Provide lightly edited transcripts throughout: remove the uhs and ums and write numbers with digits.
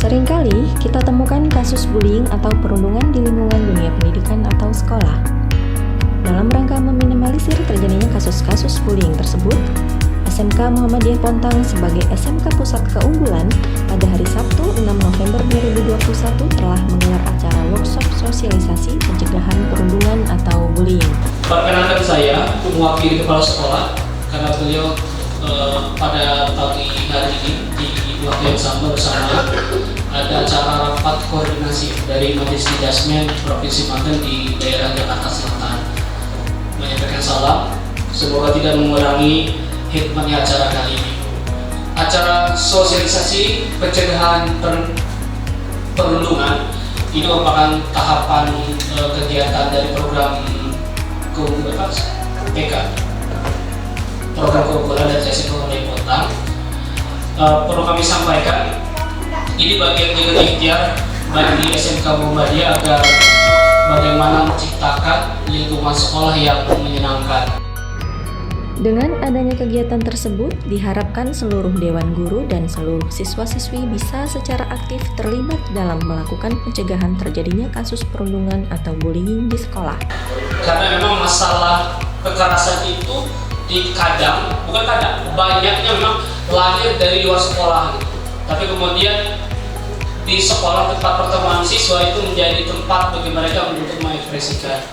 Seringkali kita temukan kasus bullying atau perundungan di lingkungan dunia pendidikan atau sekolah. Dalam rangka meminimalisir terjadinya kasus-kasus bullying tersebut, SMK Muhammadiyah Pontang sebagai SMK Pusat Keunggulan pada hari Sabtu 6 November 2021 telah menggelar acara workshop sosialisasi pencegahan perundungan atau bullying. Perkenalkan saya mewakili kepala sekolah karena beliau pada pagi hari ini di waktu yang sama bersama ada acara rapat koordinasi dari Majelis Tidasmen Provinsi Banten di daerah Jakarta Selatan. Menyampaikan salam, semoga tidak mengurangi hikmahnya acara kali ini. Acara sosialisasi pencegahan perundungan ini merupakan tahapan kegiatan dari program PK, program keunggulan dari SMK Muhammadiyah Pontang. Perlu kami sampaikan, ini bagian dari ikhtiar bagi SMK Muhammadiyah agar bagaimana menciptakan lingkungan sekolah yang menyenangkan. Dengan adanya kegiatan tersebut, diharapkan seluruh dewan guru dan seluruh siswa-siswi bisa secara aktif terlibat dalam melakukan pencegahan terjadinya kasus perundungan atau bullying di sekolah. Karena memang masalah kekerasan itu banyaknya memang lahir dari luar sekolah. Tapi kemudian di sekolah tempat pertemuan siswa itu menjadi tempat bagi mereka untuk mengekspresikan.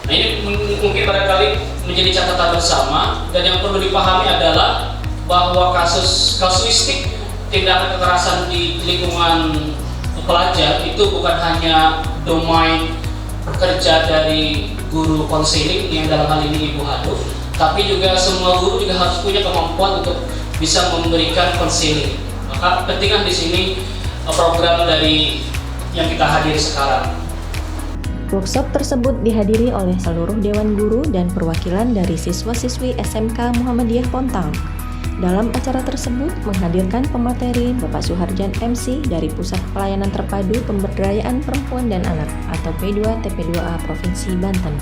Nah, ini mungkin barangkali menjadi catatan bersama, dan yang perlu dipahami adalah bahwa kasuistik tindakan kekerasan di lingkungan pelajar itu bukan hanya domain kerja dari guru konseling yang dalam hal ini Ibu Hadu, tapi juga semua guru juga harus punya kemampuan untuk bisa memberikan konseling. Maka pentingkan di sini program dari yang kita hadiri sekarang. Workshop tersebut dihadiri oleh seluruh dewan guru dan perwakilan dari siswa-siswi SMK Muhammadiyah Pontang. Dalam acara tersebut menghadirkan pemateri Bapak Suharjan MC dari Pusat Pelayanan Terpadu Pemberdayaan Perempuan dan Anak atau P2TP2A Provinsi Banten.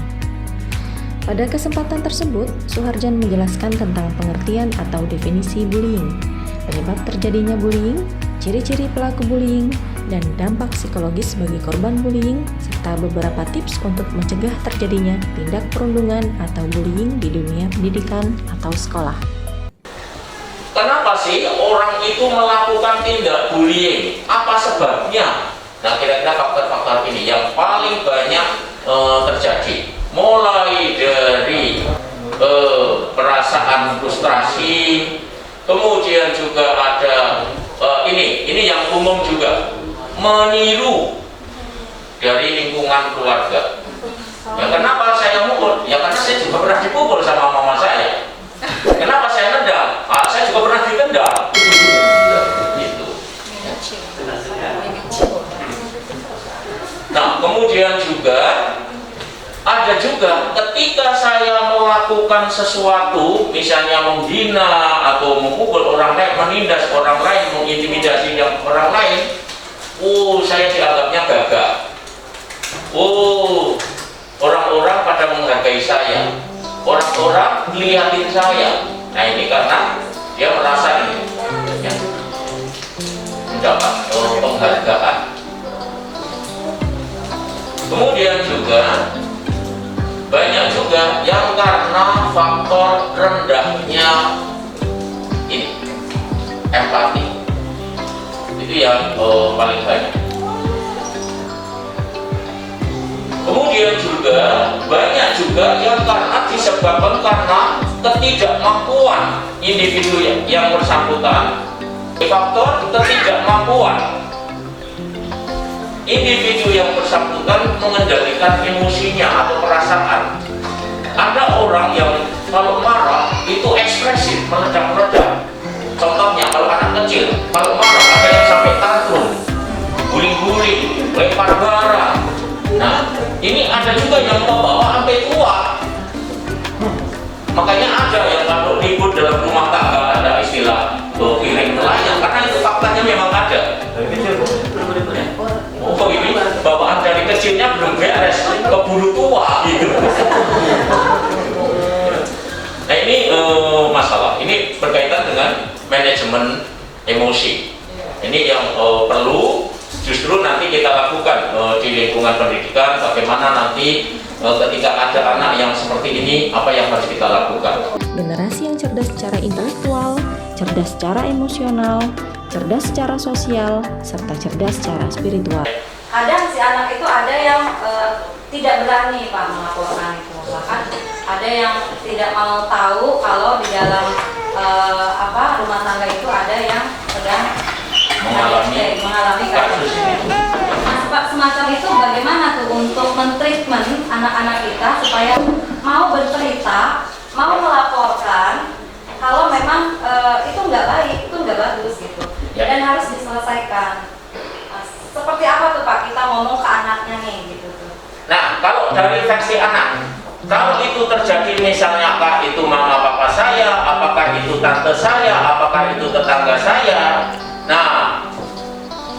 Pada kesempatan tersebut, Suharjan menjelaskan tentang pengertian atau definisi bullying, penyebab terjadinya bullying, ciri-ciri pelaku bullying, dan dampak psikologis bagi korban bullying, serta beberapa tips untuk mencegah terjadinya tindak perundungan atau bullying di dunia pendidikan atau sekolah. Kenapa sih orang itu melakukan tindak bullying? Apa sebabnya? Nah, kira-kira faktor-faktor ini yang paling banyak terjadi. Mulai dari perasaan frustrasi, kemudian juga ada ini yang umum juga, meniru dari lingkungan keluarga. Ya, kenapa saya mukul? Ya karena saya juga pernah dipukul sama mama saya. Kenapa saya nendang? Saya juga pernah ditendang. Gitu. Nah, kemudian juga ada juga ketika saya melakukan sesuatu, misalnya menghina atau memukul orang lain, menindas orang lain, mengintimidasi orang lain, saya dianggapnya gagah. Orang-orang pada menghargai saya, orang-orang lihatin saya. Nah, ini karena dia merasa ini ya, mendapat penghargaan. Kemudian juga banyak juga yang karena faktor rendahnya ini empati, itu yang paling banyak. Kemudian juga banyak juga yang karena disebabkan karena ketidakmampuan individu yang bersangkutan. Faktor ketidakmampuan individu yang bersangkutan mengendalikan emosinya atau perasaan. Ada orang yang kalau marah itu ekspresif, meledak-meledak. Contohnya kalau anak kecil, kalau marah ada yang sampai tantrum, guling-guling, lempar barang. Nah, ini ada juga yang membawa sampai tua. Makanya ada yang kalau ribut dalam rumah tangga ada istilah piring melayang, karena itu faktanya memang ada. Oh, ini bawaan dari kecilnya belum beres, keburu tua gitu. Nah, ini masalah. Ini berkaitan dengan manajemen emosi. Ini yang perlu kita lakukan di lingkungan pendidikan, bagaimana nanti ketika ada anak yang seperti ini, apa yang harus kita lakukan. Generasi yang cerdas secara intelektual, cerdas secara emosional, cerdas secara sosial, serta cerdas secara spiritual. Kadang si anak itu ada yang tidak berani Pak melaporkan itu, bahkan ada yang tidak mau tahu kalau di dalam rumah tangga itu ada yang sedang mengalami kasus itu. Nah, semacam itu bagaimana tuh untuk mentreatment anak-anak kita supaya mau bercerita, mau melaporkan kalau memang itu nggak baik, itu nggak bagus gitu, dan harus diselesaikan. Nah, seperti apa tuh Pak kita ngomong ke anaknya nih gitu tuh? Nah, kalau dari versi anak, kalau itu terjadi misalnya apakah itu mama papa saya, apakah itu tante saya, apakah itu tetangga saya, nah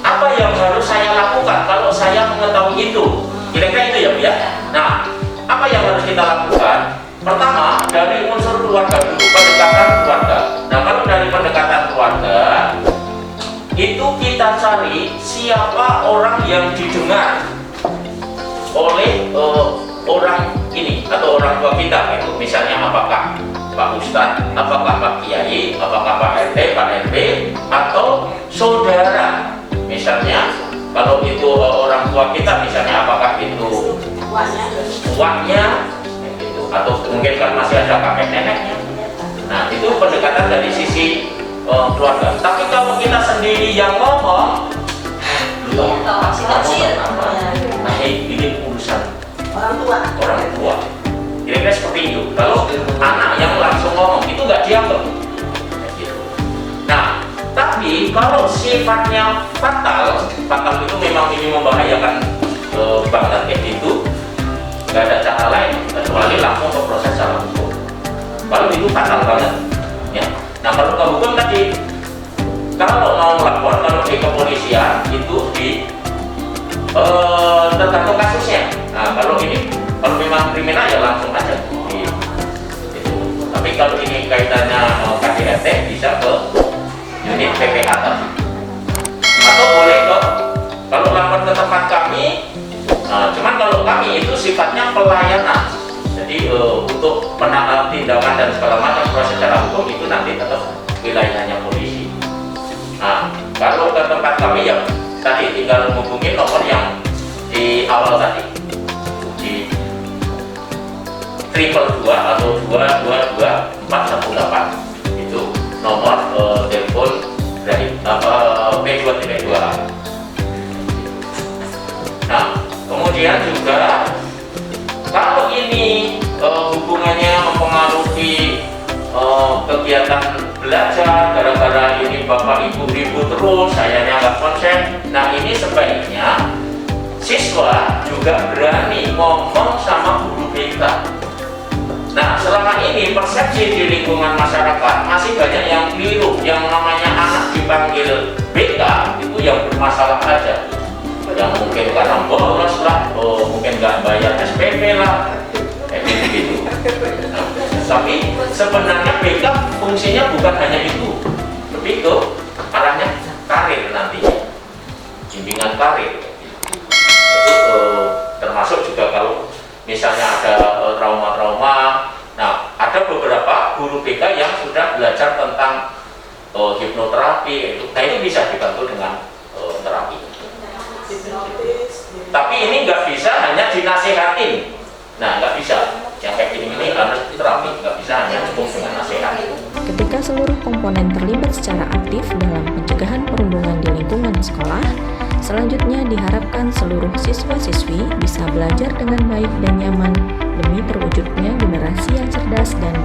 apa yang harus saya lakukan kalau saya mengetahui itu? Kira-kira itu ya Bu ya? Nah, apa yang harus kita lakukan? Pertama, dari unsur keluarga dulu, pendekatan keluarga. Nah, kalau dari pendekatan keluarga itu kita cari siapa orang yang didengar oleh orang ini atau orang tua kita gitu. Misalnya apakah Pak Ustadz, apakah Pak Kiai, apakah Pak RT, Pak RW, atau saudara. Misalnya kalau itu orang tua kita, misalnya apakah itu tuanya gitu, atau mungkin kan masih ada kakek neneknya. Nah, itu pendekatan dari sisi keluarga. Tapi kalau kita sendiri yang ngomong, nah ini urusan orang tua. Kira-kira seperti itu. Kalau anak yang langsung ngomong itu nggak dianggap. Nah, tapi kalau sifatnya fatal itu memang ini membahayakan banget kayak gitu. Nggak ada cara lain kecuali langsung ke proses secara hukum. Kalau itu fatal banget, ya. Nah, kalau ke hukum tadi, kalau mau melapor, kalau di kepolisian itu di tergantung kasusnya. Nah, kalau memang kriminal ya langsung aja. Gitu. Tapi kalau ini kaitannya KDRT bisa ke unit PPA tadi. Atau boleh kalau lapor ke tempat kami. Nah, cuman kalau kami itu sifatnya pelayanan. Jadi untuk penanganan tindakan dan segala macam proses secara hukum itu nanti tetap wilayahnya polisi. Nah, kalau ke tempat kami ya tadi tinggal hubungi nomor yang di awal tadi di 222 atau 222418 itu nomor telepon dari P232. Nah, kemudian juga kalau ini hubungannya mempengaruhi kegiatan belajar, gara-gara ini bapak ibu ribut terus, sayanya nggak konsen. Nah, ini sebaiknya siswa juga berani ngomong sama guru BK. Nah, selama ini persepsi di lingkungan masyarakat masih banyak yang keliru, yang namanya anak dipanggil BK itu yang bermasalah aja, yang mungkin karena bolos lah, mungkin nggak bayar SPP lah, kayak gitu. Nah, tapi sebenarnya BK fungsinya bukan hanya itu, lebih ke arahnya karir nantinya, bimbingan karir. Itu termasuk juga kalau misalnya ada trauma-trauma. Nah, ada beberapa guru BK yang sudah belajar tentang hipnoterapi itu. Nah, itu bisa dibantu dengan terapi. Tapi ini nggak bisa hanya dinasihatin. Nah, nggak bisa. Yang kayak gini harus terapi, nggak bisa hanya cukup dengan nasihat. Ketika seluruh komponen terlibat secara aktif dalam pencegahan perundungan di lingkungan sekolah, selanjutnya diharapkan seluruh siswa-siswi bisa belajar dengan baik dan nyaman demi terwujudnya generasi yang cerdas dan